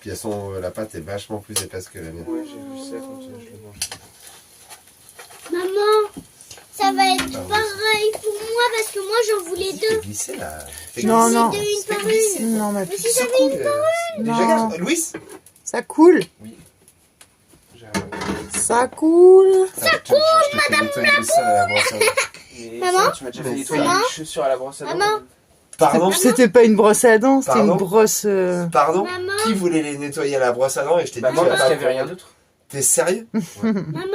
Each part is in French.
Puis la pâte est vachement plus épaisse que la mienne. Ouais, j'ai vu ça quand je le mange. Maman, ça va être pareil pour moi parce que moi j'en voulais deux. Glisser là. Non, non. Deux, une par une. Non, ma Mais puce. si j'avais une par une. Déjà, Non. regarde, Louis. Ça coule. Oui. Ça coule. Ça coule, madame la Maman, tu m'as déjà fait nettoyer Maman, les chaussures à la brosse à dents. Maman. Pardon. C'était pas une brosse à dents, c'était une Pardon brosse. Pardon. Maman. Qui voulait les nettoyer à la brosse à dents et je t'ai dit. Bah moi tu vas parce qu'il y pas avait rien d'autre. T'es sérieux? Maman.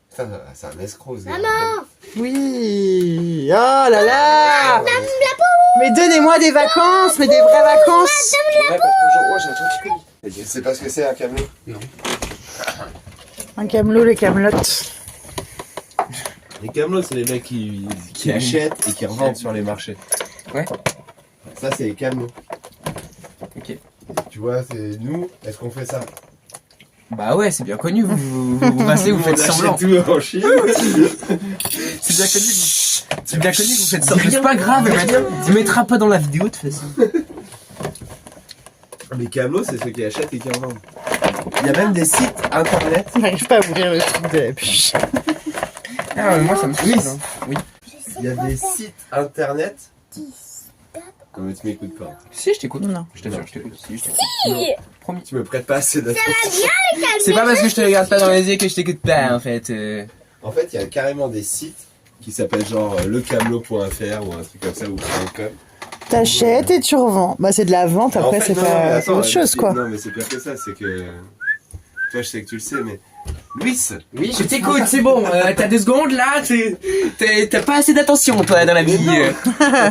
Putain, c'est un escroc. ce gars. Maman. Oui. Oh là là. Mais donnez-moi des vacances, mais des vraies vacances. Ouais, pas trop genre. Ouais, j'ai un petit colis. Tu sais pas ce que c'est un camelot? Non. Un camelot, les camelottes. Les camelots, c'est les mecs qui achètent et qui revendent sur les marchés. Ouais. Ça, c'est les camelots. Ok. Tu vois, c'est nous, est-ce qu'on fait ça? Bah ouais, c'est bien connu, vous passez, vous faites semblant. Tout en Chine. C'est bien connu, c'est bien connu, vous faites semblant. C'est pas grave, tu mettras pas dans la vidéo de toute façon. Les camelots, c'est ceux qui achètent et qui revendent. Il y a même des sites internet. J'arrive pas à ouvrir le truc de la bûche. Ah, moi ça me suffit. Oui. Il y a des sites internet. Non, mais tu m'écoutes pas. Si, je t'écoute. Non. Je t'assure, je t'écoute. Si, je t'écoute. Si. Tu me prêtes pas assez d'attention. C'est pas parce que je te regarde pas dans les yeux que je t'écoute pas, en fait. En fait, il y a carrément des sites qui s'appellent genre lecamelot.fr ou un truc comme ça ou .com. T'achètes et tu revends. Bah c'est de la vente, après En fait, c'est non, mais pas attends, c'est autre chose quoi. Non, mais c'est pire que ça, c'est que. Toi, je sais que tu le sais, mais. Louis. Oui, je t'écoute, c'est bon. T'as 2 secondes là, t'as pas assez d'attention toi dans la vie.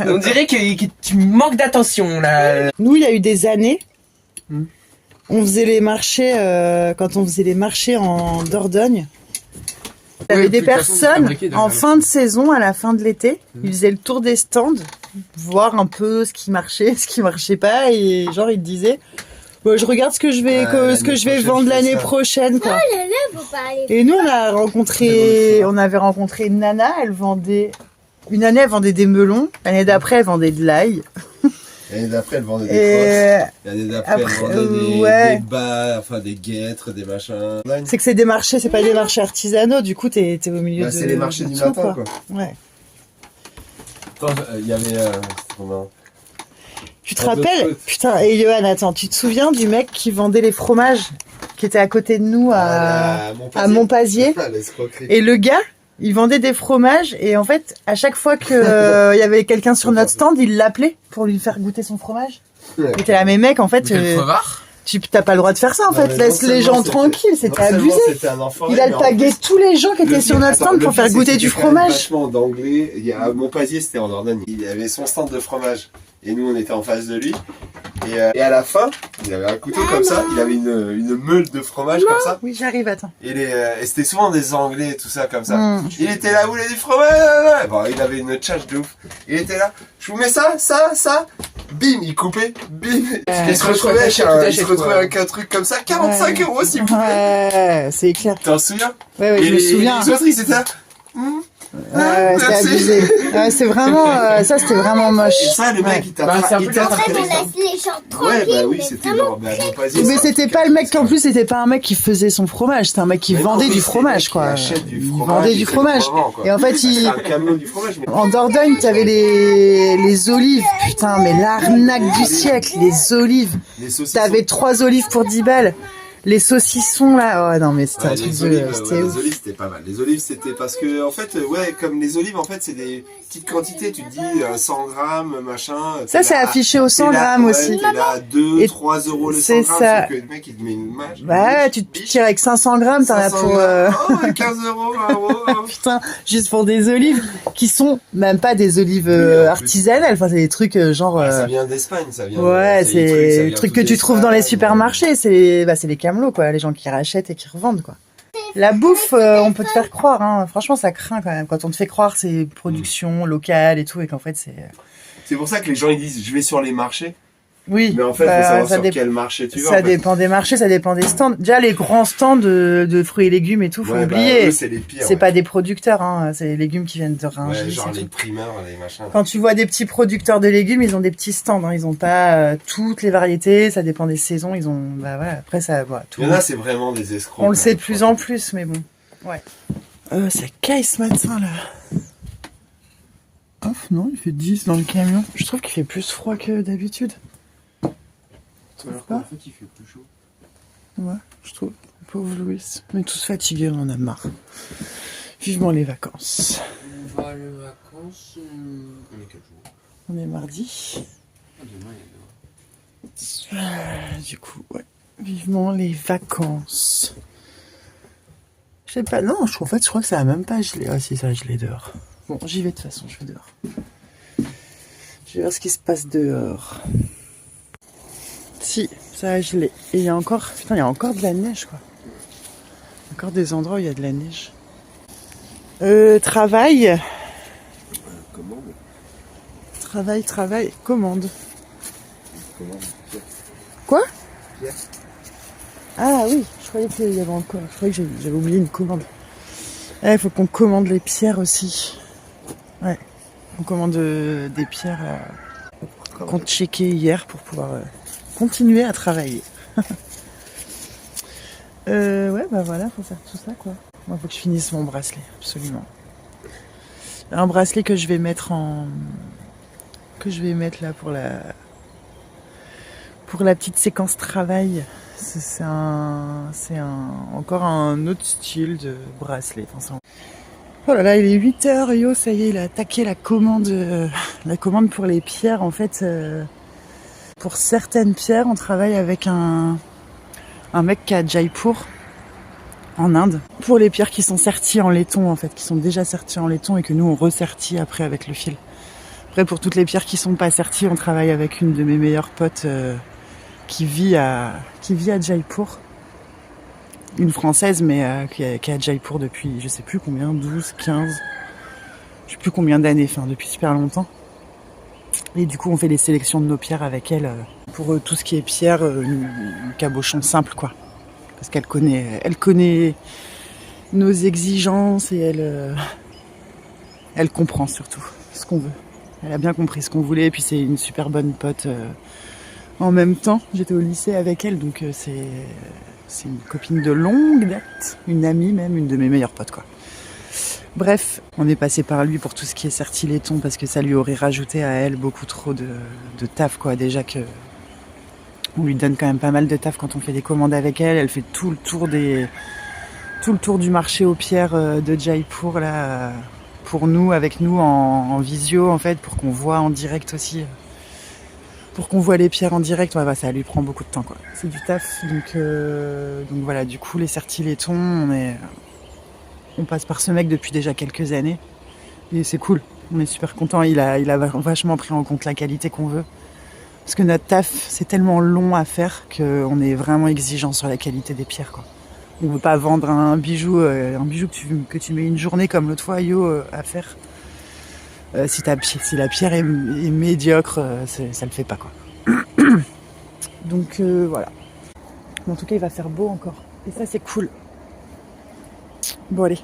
On dirait que tu manques d'attention là. Nous, il y a eu des années, Hmm. on faisait les marchés, quand on faisait les marchés en Dordogne, il y avait Ouais, des de toute façon, c'est personnes, fabriqué dans en la- fin de saison, à la fin de l'été, ils faisaient le tour des stands, voir un peu ce qui marchait, ce qui marchait pas, et genre, ils te disaient, bon, je regarde ce que je vais, Ouais, ce que l'année je vais prochaine, vendre je fais l'année ça. prochaine, quoi. Oh là là, faut pas aller. Et nous, on avait rencontré une nana, une année, elle vendait des melons, l'année d'après, elle vendait de l'ail. L'année d'après, elle vendait des Et crosses. L'année d'après, elle après, vendait ouais. des bas, enfin des guêtres, des machins. c'est que c'est des marchés, c'est pas des marchés artisanaux, du coup, t'es au milieu Bah, de. c'est les marchés de du tout, matin, quoi. Ouais. Attends, il y avait. C'était trop marrant. Tu te Pas de rappelles? faute. Putain, et Johan, attends, tu te souviens du mec qui vendait les fromages, qui était à côté de nous à Montpazier? Ah, l'escroquerie. Et le gars, il vendait des fromages, et en fait, à chaque fois que il y avait quelqu'un sur notre stand, il l'appelait pour lui faire goûter son fromage. Ouais. Il était là, mais mec, en fait, Quel crevard. tu t'as pas le droit de faire ça, en Non, fait. mais Laisse non les seulement gens c'était- tranquilles, non c'était seulement abusé. C'était un enfoiré, Il mais en alpaguait plus, tous les gens qui étaient sur notre stand le pour pire, faire c'est goûter qu'il du était quand même fromage. Vachement d'anglais. Il y a à Montpazier, c'était en Dordogne. Il avait son stand de fromage. Et nous, on était en face de lui. Et à la fin, il avait un couteau comme ça. Il avait une meule de fromage comme ça. Oui, j'arrive, attends. Et c'était souvent des anglais et tout ça comme ça. Mm. Il était là, vous voulez du fromage? Bon, il avait une tchatche de ouf. Il était là, je vous mets ça. Bim, il coupait. Bim. Il se retrouvait avec un truc comme ça. 45 euros, s'il vous plaît. Ouais, c'est clair. T'en souviens? Ouais, ouais, je me souviens. Les autres, ils étaient là. Ouais, c'était Merci. abusé. Ouais, c'est vraiment, ça, c'était vraiment moche. Et ça, le mec, il t'a Bah, c'est un peu il t'a En fait, on traité. laisse les gens Ouais, tranquilles. bah oui, mais c'était vraiment. genre, bah, Montpazier, Mais c'est un c'était truc pas le mec, en comme plus, c'était pas un mec qui faisait son fromage, c'était un mec qui Mais non, vendait oui, du c'est fromage, le mec quoi. qui achète du Il fromage, vendait il du fait fromage. le fromage, quoi. Et en fait, C'est un camion du fromage, mais. en Dordogne, t'avais les olives. Putain, mais l'arnaque du siècle, les olives. Les saucissons. T'avais 3 olives pour 10 balles. Les saucissons, là. Oh, non, mais c'était Ouais, un truc les de, olives, c'était ouais, ouf. les olives c'était pas mal. Les olives c'était parce que en fait ouais comme les olives en fait c'est des petites quantités. Tu te dis 100 grammes machin. Ça, c'est affiché au 100 t'es là, grammes ouais, aussi. T'es là 2, Et 3 euros le 100 c'est grammes. ça. Sauf que le mec il te met une mâche. Bah, tu te tires avec 500 grammes, t'en as 500 pour, grammes. Oh, 15 euros, 1 euro. putain, juste pour des olives qui sont même pas des olives Oui, en plus. artisanales. Enfin, c'est des trucs genre. Ouais, ça vient d'Espagne, ça vient. Ouais, des c'est ça des vient trucs tout que tu trouves dans les d'Espagne. supermarchés. C'est les camelots, quoi. Les gens qui rachètent et qui revendent, quoi. La bouffe, on peut te faire croire, hein. Franchement, ça craint quand même. Quand on te fait croire c'est production locale et tout, et qu'en fait, c'est. C'est pour ça que les gens ils disent je vais sur les marchés. Oui. Mais en fait, bah, faut savoir ça sur dé- quel marché tu vas. Ça en fait. dépend des marchés, ça dépend des stands. Déjà, les grands stands de fruits et légumes et tout, faut Ouais, oublier. eux, c'est les pires. C'est ouais. pas des producteurs, hein. C'est les légumes qui viennent de Rungis. Ouais, genre et les tout. primeurs, les machins. Quand tu vois des petits producteurs de légumes, ils ont des petits stands. Hein. Ils ont pas toutes les variétés. Ça dépend des saisons. Ils ont, bah voilà. Après, ça, voilà, tout. Il y en a, c'est vraiment des escrocs. On le quand sait même, de plus franchement. en plus, mais bon. Ouais. Ça caille ce matin là. Ouf, non, il fait 10 dans le camion. Je trouve qu'il fait plus froid que d'habitude. Alors pas qu'en fait, il fait plus chaud. Ouais, je trouve. Pauvre Louis. On est tous fatigués, on en a marre. Vivement les vacances. On va les vacances. On est quel jour? On est mardi. Demain, il y a Du coup, ouais. Vivement les vacances. Je sais pas, non, en fait, je crois que ça a même pas gelé. Ah si, ça a gelé dehors. Bon, j'y vais de toute façon, je vais dehors. Je vais voir ce qui se passe dehors. Si, ça a gelé. Et il y a encore, putain, il y a encore de la neige, quoi. Encore des endroits où il y a de la neige. Travail. Travail, commande. Quoi? Ah oui, je croyais qu'il y avait encore. Je croyais que j'avais oublié une commande. Il faut qu'on commande les pierres aussi. Ouais. On commande des pierres qu'on checkait hier pour pouvoir continuer à travailler. Ouais, bah voilà, faut faire tout ça quoi. Moi, faut que je finisse mon bracelet, absolument. Un bracelet que je vais mettre là pour la petite séquence travail. C'est encore un autre style de bracelet. Enfin, oh là là, il est 8h, yo, ça y est, il a attaqué la commande pour les pierres. En fait, pour certaines pierres, on travaille avec un mec qui est à Jaipur, en Inde, pour les pierres qui sont serties en laiton, en fait, qui sont déjà serties en laiton et que nous, on ressertit après avec le fil. Après, pour toutes les pierres qui sont pas serties, on travaille avec une de mes meilleures potes qui vit à Jaipur. Une française, mais qui est à Jaipur depuis, je sais plus combien, 12, 15, je sais plus combien d'années, enfin, depuis super longtemps. Et du coup, on fait les sélections de nos pierres avec elle, pour tout ce qui est pierre, une cabochon simple, quoi. Parce qu'elle connaît nos exigences et elle comprend surtout ce qu'on veut. Elle a bien compris ce qu'on voulait, et puis c'est une super bonne pote. En même temps, j'étais au lycée avec elle, donc c'est une copine de longue date, une amie même, une de mes meilleures potes quoi. Bref, on est passé par lui pour tout ce qui est serti laiton parce que ça lui aurait rajouté à elle beaucoup trop de taf quoi. Déjà que on lui donne quand même pas mal de taf quand on fait des commandes avec elle. Elle fait tout le tour du marché aux pierres de Jaipur là, pour nous, avec nous en visio en fait, pour qu'on voit en direct aussi. Pour qu'on voit les pierres en direct, ouais, bah, ça lui prend beaucoup de temps, quoi. C'est du taf, donc voilà. Du coup, les sertis laitons, on passe par ce mec depuis déjà quelques années, et c'est cool. On est super contents. Il a vachement pris en compte la qualité qu'on veut, parce que notre taf, c'est tellement long à faire qu'on est vraiment exigeant sur la qualité des pierres, quoi. On veut pas vendre un bijou que tu mets une journée comme l'autre fois, à faire. Si la pierre est médiocre, ça le fait pas quoi. Donc voilà. Mais en tout cas, il va faire beau encore. Et ça, c'est cool. Bon, allez.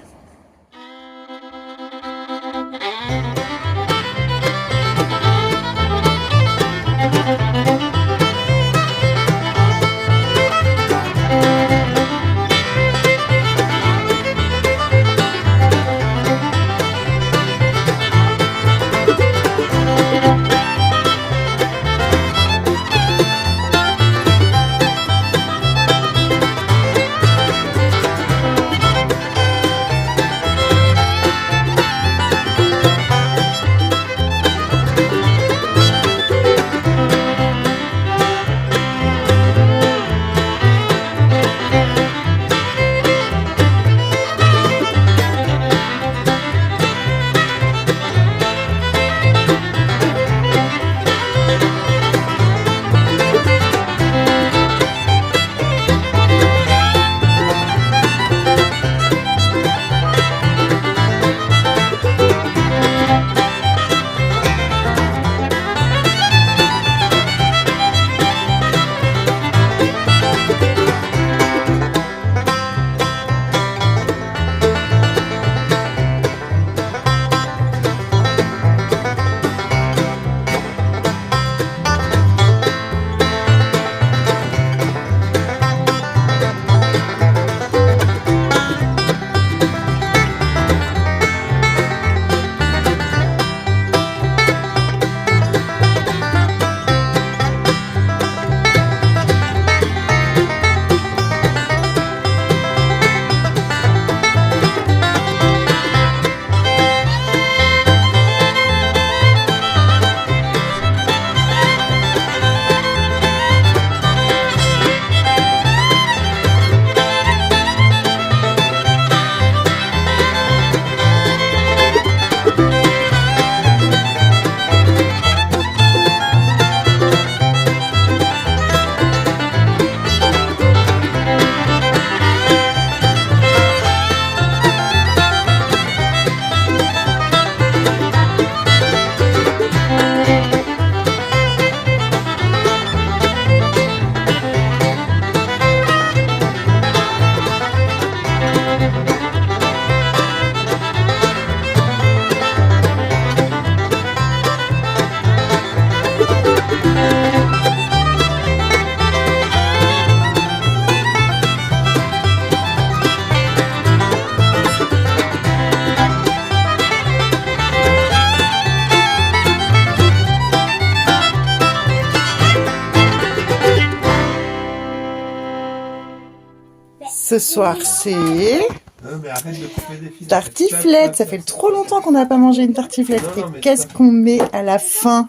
Ce soir, c'est Non, mais arrête de couper des fils. tartiflette. Ça fait trop longtemps qu'on n'a pas mangé une tartiflette. Non, non, mais Et qu'est-ce qu'on met à la fin?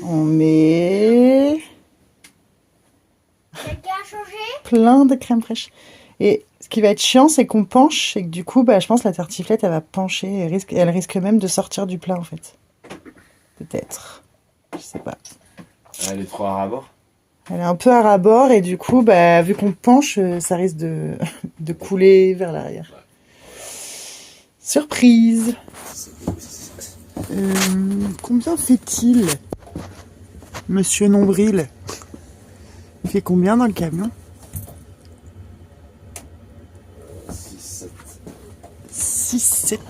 On met Quelqu'un a changé? plein de crème fraîche. Et ce qui va être chiant, c'est qu'on penche et que du coup, je pense que la tartiflette, elle va pencher. Elle risque même de sortir du plat, en fait. Peut-être. Je sais pas. Elle est trop à rabord. Elle est un peu à ras-bord et du coup, vu qu'on penche, ça risque de couler vers l'arrière. Surprise! Combien fait-il, Monsieur Nombril? Il fait combien dans le camion? 6, 7.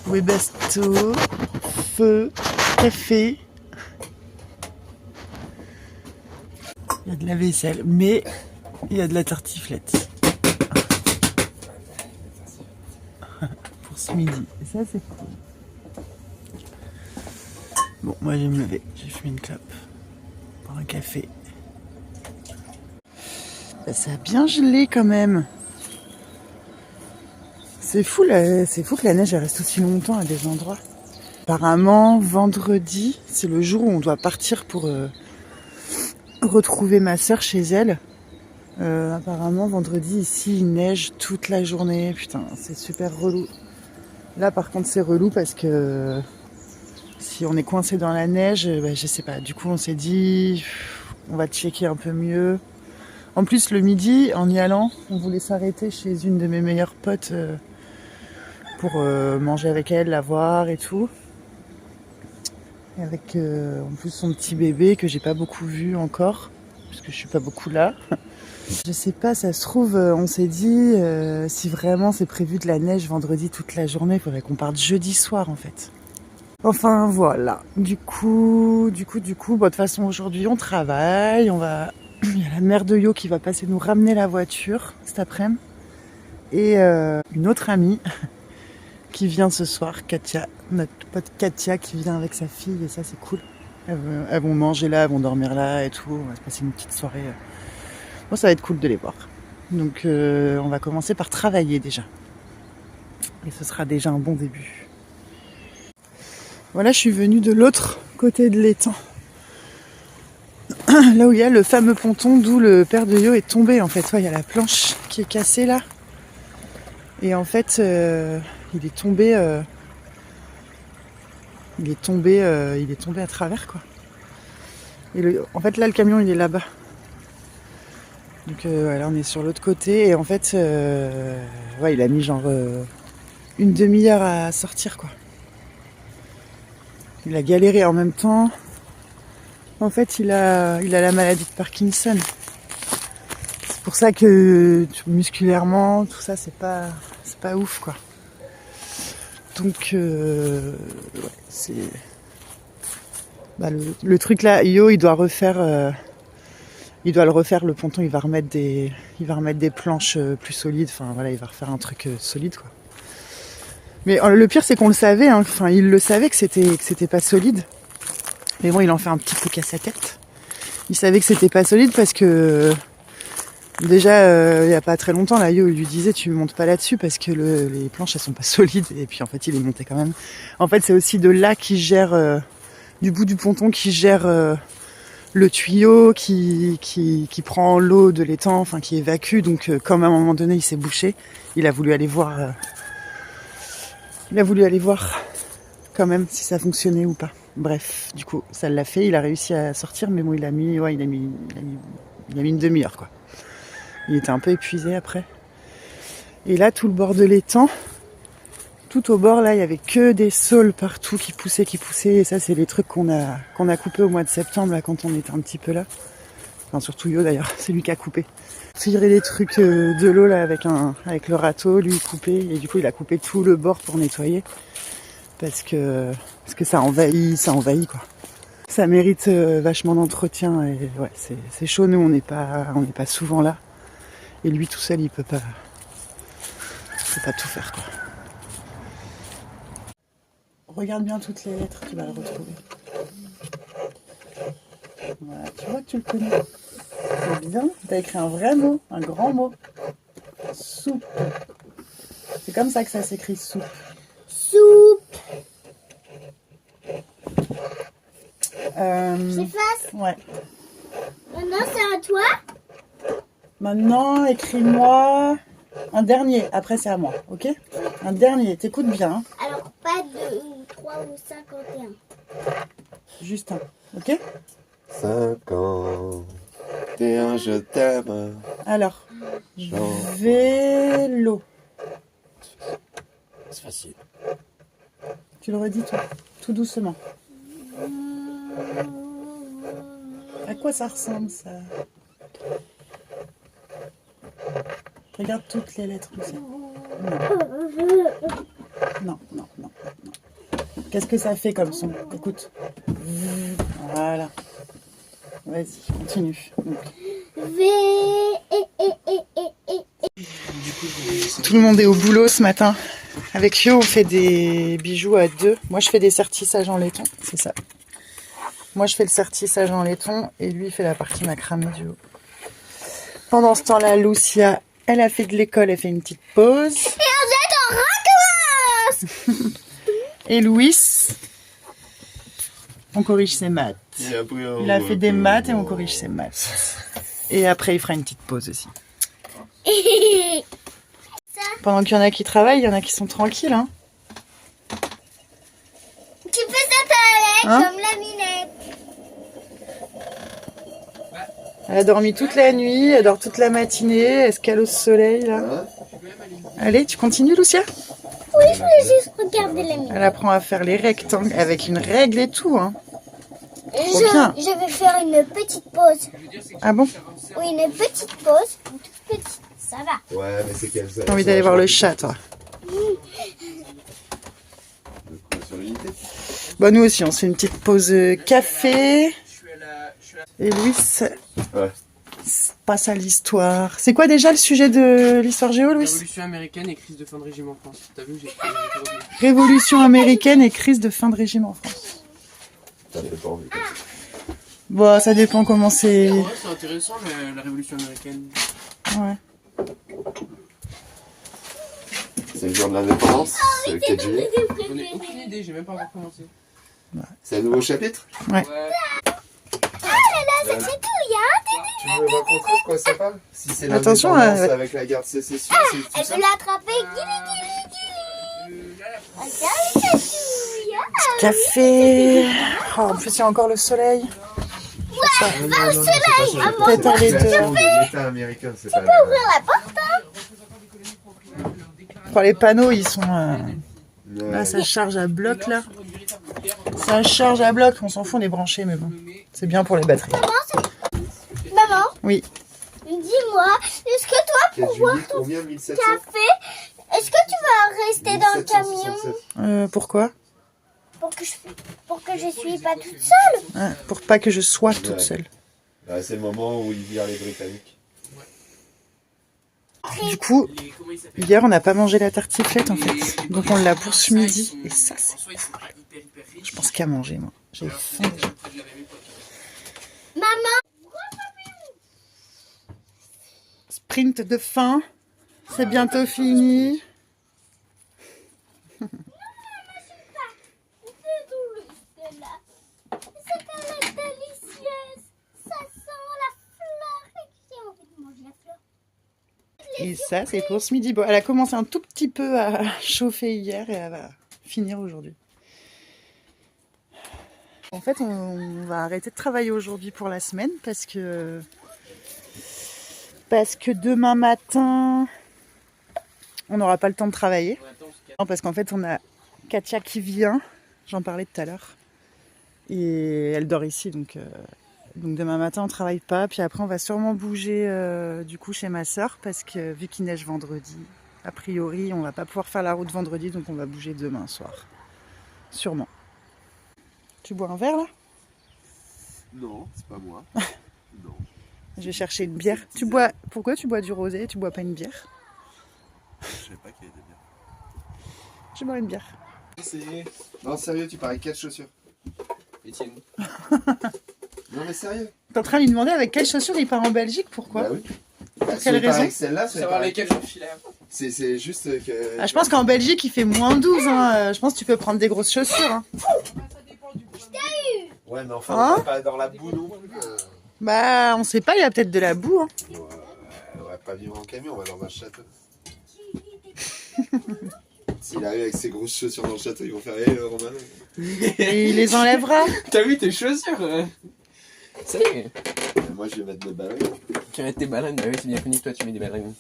Webasto, feu, café. Il y a de la vaisselle, mais il y a de la tartiflette. Pour ce midi. Et ça, c'est cool. Bon, moi, je vais me lever. J'ai fumé une clope. Pour un café. Ça a bien gelé quand même. C'est fou que la neige elle reste aussi longtemps à des endroits. Apparemment, vendredi, c'est le jour où on doit partir pour retrouver ma soeur chez elle. Apparemment, vendredi, ici, il neige toute la journée. Putain, c'est super relou. Là, par contre, c'est relou parce que si on est coincé dans la neige, je sais pas. Du coup, on s'est dit, on va checker un peu mieux. En plus, le midi, en y allant, on voulait s'arrêter chez une de mes meilleures potes pour manger avec elle, la voir et tout. Et avec en plus son petit bébé que j'ai pas beaucoup vu encore, parce que je suis pas beaucoup là. Je sais pas, ça se trouve, on s'est dit, si vraiment c'est prévu de la neige vendredi toute la journée, il faudrait qu'on parte jeudi soir en fait. Enfin voilà, du coup, de toute façon aujourd'hui on travaille, il y a la mère de Yo qui va passer nous ramener la voiture cet après-midi. Et une autre amie qui vient ce soir, Katia, notre pote Katia qui vient avec sa fille et ça c'est cool. Elles vont manger là, elles vont dormir là et tout, on va se passer une petite soirée. Bon, ça va être cool de les voir. Donc on va commencer par travailler déjà. Et ce sera déjà un bon début. Voilà, je suis venue de l'autre côté de l'étang. Là où il y a le fameux ponton d'où le père de Yo est tombé en fait. Ouais, il y a la planche qui est cassée là. Et en fait, il est tombé à travers quoi. Et en fait là le camion il est là-bas. Donc là on est sur l'autre côté et en fait il a mis genre une demi-heure à sortir quoi. Il a galéré en même temps. En fait il a la maladie de Parkinson. C'est pour ça que musculairement tout ça c'est pas ouf quoi. Donc c'est le truc là, Yo il doit le refaire le ponton, il va remettre des planches plus solides, enfin voilà, il va refaire un truc solide quoi. Mais le pire c'est qu'on le savait, hein. Enfin il le savait que c'était pas solide. Mais bon, il en fait un petit peu qu'à sa tête. Il savait que c'était pas solide parce que déjà il y a pas très longtemps là, Yo il lui disait tu montes pas là-dessus parce que les planches elles sont pas solides et puis en fait il est monté quand même. En fait c'est aussi de là qu'il gère du bout du ponton qui gère le tuyau qui prend l'eau de l'étang, enfin qui évacue. Donc comme à un moment donné il s'est bouché, il a voulu aller voir quand même si ça fonctionnait ou pas. Bref, du coup ça l'a fait, il a réussi à sortir, mais bon il a mis une demi-heure quoi. Il était un peu épuisé après. Et là tout le bord de l'étang, tout au bord là il y avait que des saules partout qui poussaient et ça c'est les trucs qu'on a coupés au mois de septembre là quand on était un petit peu là. Enfin surtout Yo d'ailleurs, c'est lui qui a coupé. Tirer les trucs de l'eau là avec le râteau, lui couper et du coup il a coupé tout le bord pour nettoyer parce que ça envahit quoi. Ça mérite vachement d'entretien et ouais c'est chaud, nous on n'est pas souvent là et lui tout seul il peut pas tout faire quoi. Regarde bien toutes les lettres, tu vas le retrouver. Voilà, tu vois que tu le connais. C'est bien. T'as écrit un vrai mot, un grand mot. Soupe. C'est comme ça que ça s'écrit, soupe. Soupe. Euh, J'efface. ouais. Maintenant, c'est à toi. Maintenant, écris-moi un dernier. Après, c'est à moi, ok? Un dernier. T'écoutes bien, hein. Alors, pas de 3 ou 51. Juste un, ok? 51, je t'aime. Alors, vélo. C'est facile. Tu le redis, toi, tout doucement. À quoi ça ressemble, ça? Regarde toutes les lettres, Lucie. Non, non, non, non. Qu'est-ce que ça fait comme son? Écoute. Voilà. Vas-y, continue. Donc. Tout le monde est au boulot ce matin. Avec Yo, on fait des bijoux à deux. Moi, je fais des sertissages en laiton, c'est ça. Moi, je fais le sertissage en laiton et lui, il fait la partie macramé du haut. Pendant ce temps-là, Lucia, elle a fait de l'école, elle fait une petite pause. Et on jette en vacances. Et Louis, on corrige ses maths. Il a fait des maths et on corrige ses maths. Et après, il fera une petite pause aussi. Pendant qu'il y en a qui travaillent, il y en a qui sont tranquilles, hein. Tu peux s'attaler Hein comme la minette. Elle a dormi toute la nuit, elle dort toute la matinée, elle se cale au soleil, là. Allez, tu continues, Lucia? Oui, je voulais juste regarder la minette. Elle apprend à faire les rectangles avec une règle et tout, hein. Trop bien. Je vais faire une petite pause. Ah bon? Oui, une petite pause. Une toute petite. Ça va. Ouais, mais c'est qu'elle. T'as envie d'aller voir le chat, toi? Sur l'unité. Bah, nous aussi, on se fait une petite pause café. Et Louis, Ouais. passe à l'histoire. C'est quoi déjà le sujet de l'histoire géo, Louis? Révolution américaine et crise de fin de régime en France. T'as vu, j'ai retenu. Révolution américaine et crise de fin de régime en France. Ça fait pas envie. Bon, ça dépend comment c'est... Ouais, c'est intéressant la révolution américaine. Ouais. C'est le jour de l'indépendance. C'est le 4 juillet. J'en ai aucune idée, j'ai même pas encore commencé. C'est un nouveau chapitre. Ouais. C'est tout, il y a Tu veux raconter de quoi ça parle? Si c'est Attention, l'indépendance avec la guerre de sécession, c'est tout Elle ça. veut l'attraper. Regarde, chatouille. Café... Oh, en plus, il y a encore le soleil. Va au soleil. Peut-être aller de... L'État américain, c'est pas. Ouvrir la porte. Oh, les panneaux, ils sont... Ouais. Là, ça charge à bloc, là. Ça charge à bloc, on s'en fout, on est branché, mais bon. C'est bien pour les batteries. Maman, Oui. dis-moi, est-ce que toi, 4 pour boire juillet, ton combien? 1700? café, est-ce que tu vas rester dans le camion 1767. Pourquoi? pour que je suis pas toute seule? Pour pas que je sois toute Ouais. seule. Bah, c'est le moment où ils virent les Britanniques. Du coup, hier, on n'a pas mangé la tartiflette, en fait. Donc, on l'a pour ce midi. Et ça, c'est... Je pense qu'à manger, moi. J'ai faim. Maman, Sprint de fin. C'est bientôt fini. c'est tellement délicieuse. Ça sent la fleur. J'ai envie de manger la fleur. Et ça, c'est pour ce midi. Bon, elle a commencé un tout petit peu à chauffer hier et elle va finir aujourd'hui. En fait, on va arrêter de travailler aujourd'hui pour la semaine parce que demain matin, on n'aura pas le temps de travailler. Non, parce qu'en fait, on a Katia qui vient, j'en parlais tout à l'heure, et elle dort ici, donc demain matin, on travaille pas. Puis après, on va sûrement bouger du coup chez ma sœur parce que vu qu'il neige vendredi, a priori, on va pas pouvoir faire la route vendredi, donc on va bouger demain soir, sûrement. Tu bois un verre là? Non, c'est pas moi. Non. Je vais chercher une bière. Tu bois... Pourquoi tu bois du rosé? Tu bois pas une bière? Je sais pas qu'il y a des bières. Je bois une bière. Non, sérieux, tu parais 4 chaussures. Etienne. Non mais sérieux. T'es en train de lui demander avec quelles chaussures il part en Belgique, pourquoi? Bah oui. Pour quelle raison? Celle-là, Savoir lesquels j'enfilais. c'est juste que... Je pense qu'en Belgique il fait moins 12, hein. Je pense que tu peux prendre des grosses chaussures. Hein. Ouais, mais enfin, Hein on va pas dans la boue non plus. Bah, on sait pas, il y a peut-être de la boue. Hein. On va pas vivre en camion, on va dans un château. S'il arrive avec ses grosses chaussures dans le château, ils vont faire « Hé, Romano !» Et il les enlèvera. T'as vu tes chaussures Ça y est. Moi, je vais mettre mes ballons. Tu vas mettre tes baleines, bah oui, c'est bien connu que toi tu mets des baleines.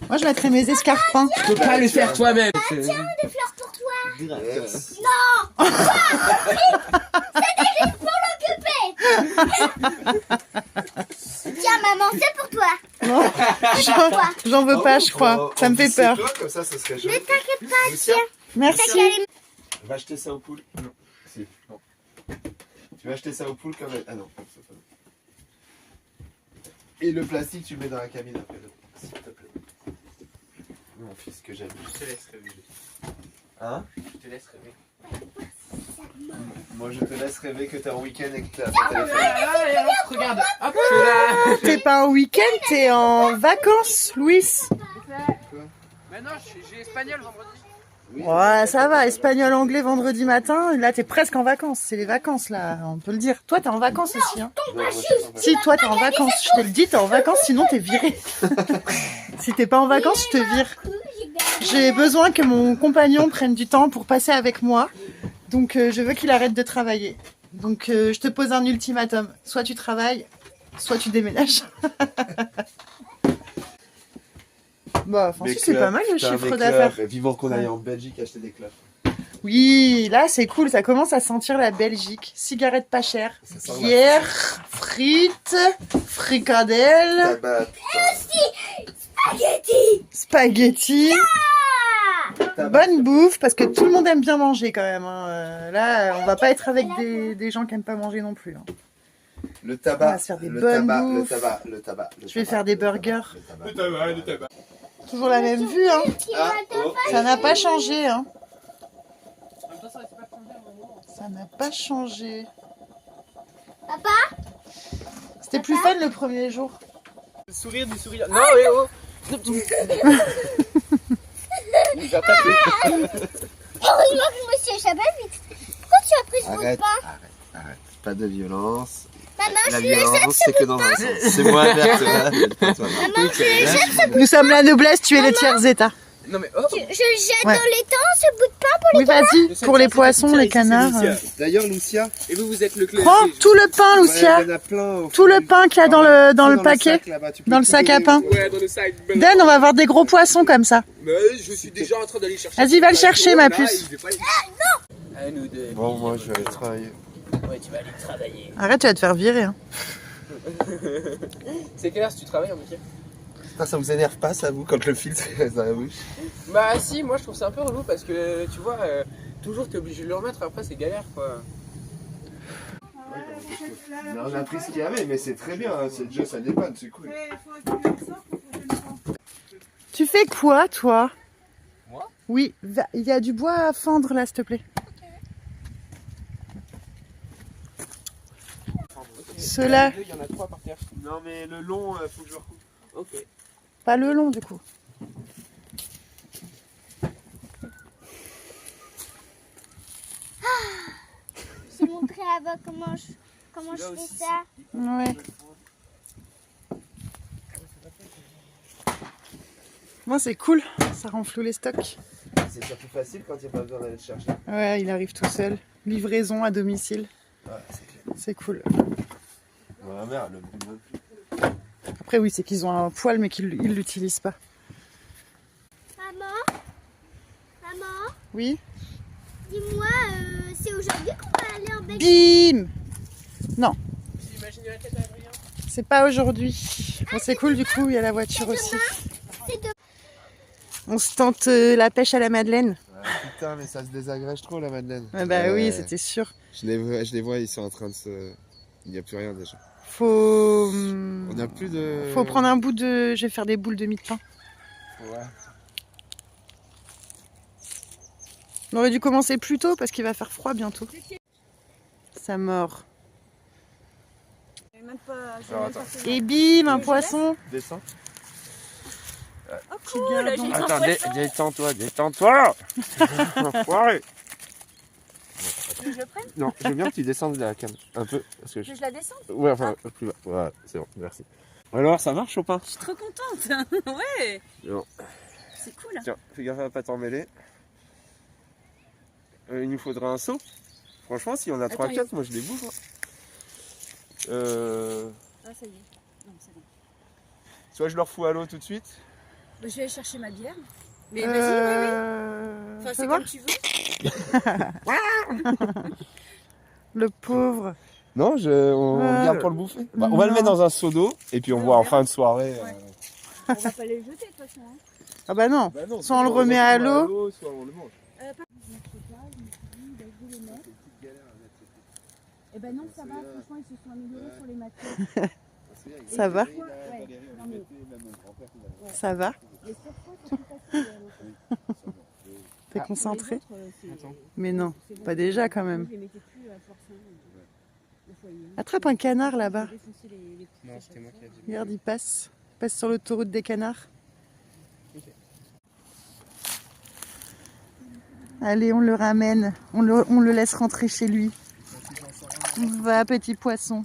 Moi, je mettrais mes escarpins. Tu peux pas le faire toi-même. Des fleurs pour toi. Yes. Tiens, maman, c'est pour toi. Non, j'en veux pas, je crois. Ça me fait peur. Toi, comme ça serait joli. Ne t'inquiète pas, Lucia, Merci. va acheter ça aux poules. Non. Si. Non. Tu vas acheter ça aux poules comme... Ah non. c'est pas bon. Et le plastique, tu le mets dans la cabine après. S'il te plaît. Mon fils que j'aime. Je te laisse rêver. Hein? Je te laisse rêver. Moi, je te laisse rêver que t'es en week-end et que t'as ton téléphone. Regarde, hop, je suis là. T'es pas en week-end, t'es en vacances, Louis. Mais non, j'ai espagnol vendredi. Oui. Ouais, ça va, espagnol, anglais, vendredi matin. Là, t'es presque en vacances. C'est les vacances, là, on peut le dire. Toi, t'es en vacances aussi, hein. Non, moi, je suis en Si, toi, t'es en vacances. Je te le dis, t'es en vacances, sinon t'es viré. Si t'es pas en vacances, je te vire. J'ai besoin que mon compagnon prenne du temps pour passer avec moi. Donc, je veux qu'il arrête de travailler. Donc, je te pose un ultimatum. Soit tu travailles, soit tu déménages. Bah, enfin, Mes si, c'est pas clopes, mal le putain, chiffre mes d'affaires. clopes. Vivant qu'on aille en Belgique acheter des clopes. Oui, là, c'est cool. Ça commence à sentir la Belgique. Cigarettes pas chères, Ça sent la- bière, frites, fricadelles, Tabac, spaghettis. putain. Bonne bouffe, parce que tout le monde aime bien manger quand même. Hein. Là, on va pas être avec des gens qui aiment pas manger non plus. Hein. Le On tabac, va se faire des le bonnes tabac, bouffes. le tabac. Je vais faire des burgers. Le tabac. Le tabac. Toujours la même vue, hein. Ah, oh. Ça n'a pas changé, hein. Ça n'a pas changé. Papa, C'était plus fun le premier jour. Du sourire. Non, eh oh. Il va taper. heureusement que je me suis échappée vite. Pourquoi tu as pris ce bout de Arrête, pain? arrête. Pas de violence. Maman, La je le jette. violence, c'est que dans un sens. C'est moi, Berthe, pas toi. Maman, je le jette. Nous sommes la noblesse, tu es le tiers état. Non mais oh. Je le jette Ouais. dans l'étang, ce bout de pain pour Oui, vas-y, pour les poissons, les canards. D'ailleurs, Lucia, Et vous êtes le clé. Prends tout le pain, Lucia. il y en a plein. au Tout fond le du- pain qu'il y a dans le paquet. sac, là-bas, tu peux Dans le tout sac à donner. pain. Ouais, dans le sac. Dan, on va avoir des gros poissons comme ça. Mais je suis déjà en train d'aller chercher. Vas-y, va le chercher, ma puce. À nous deux. Bon, moi, je vais aller travailler. Ouais, tu vas aller travailler. Arrête, tu vas te faire virer. Hein. C'est quelle heure si tu travailles en week-end? Putain, ça vous énerve pas, ça, vous, quand le filtre reste dans la bouche? Bah si, moi je trouve ça un peu relou parce que tu vois, toujours t'es obligé de le remettre, après c'est galère quoi. Non, on a pris ce qu'il y avait, mais c'est très bien, hein, c'est le jeu, ça dépanne, c'est cool. Tu fais quoi, toi? Moi? Oui, il y a du bois à fendre là, s'il te plaît. Cela, Il y en a 3 par terre. Non, mais le long, faut que je le recoupe. Ok. pas le long du coup. Je vais montrer avant comment je fais ça. Ouais. Moi, c'est cool, ça renfloue les stocks. C'est surtout facile quand il n'y a pas besoin d'aller le chercher. Ouais, il arrive tout seul. Livraison à domicile, Ouais, c'est clair. c'est cool. Ma mère, le bout de Après, oui, c'est qu'ils ont un poêle, mais qu'ils ne l'utilisent pas. Maman, Oui. dis-moi, c'est aujourd'hui qu'on va aller en Belgique? Bim! Non, Imagine la tête à Adrien. c'est pas aujourd'hui. Bon, c'est cool, du coup, il y a la voiture aussi. C'est demain. On se tente la pêche à la Madeleine. Ah, putain, mais ça se désagrège trop, la Madeleine. Ah bah oui, c'était sûr. Je les vois, ils sont en train de se... Il n'y a plus rien, déjà. Faut... On n'a plus de... Faut prendre un bout de... Je vais faire des boules de mie de pain. Ouais. On aurait dû commencer plus tôt parce qu'il va faire froid bientôt. Ça mord. J'ai même pas. Alors, attends. Et bim, un poisson. Descends. Oh cool, j'ai eu un Attends, poisson. détends-toi, détends-toi. Enfoiré. Tu veux que je le prenne? Non, je veux bien que tu descendes de la canne. Un peu. Parce que Que je la descende? Ouais, enfin, plus bas. Voilà, c'est bon, merci. Alors, ça marche ou pas? Je suis trop contente. Ouais. Non. C'est cool. Tiens, fais gaffe à pas t'en mêler. Il nous faudra un seau. Franchement, si on a 3-4, moi je les bouffe. Ah, ça y est. Non, c'est bon. Soit je leur fous à l'eau tout de suite. Bah, je vais aller chercher ma bière. Mais vas-y, oui. Enfin, ça c'est va comme tu veux. Le pauvre. Non, on garde pour le bouffer. Bah, on va le mettre dans un seau d'eau et puis on voit en fin de soirée. Ouais. On va pas les jeter de toute façon. Hein. Ah bah non. Bah non, Soit on le remet à l'eau. soit on le mange. Eh ben non, ça va, franchement, ils se sont améliorés sur les matières. Ça va? Ouais, non, mais Ça va? les surpoids sont plus faciles. T'es concentré? Les autres, c'est- Mais non, c'est bon. pas déjà quand même. Je les mettais plus à force. Au foyer. Attrape un canard là-bas. J'ai défoncé les petits Non, à c'était chaque moi fois. qui l'ai dit. Regarde, il passe. Il passe sur l'autoroute des canards. Allez, on le ramène. On le laisse rentrer chez lui. Va, petit poisson.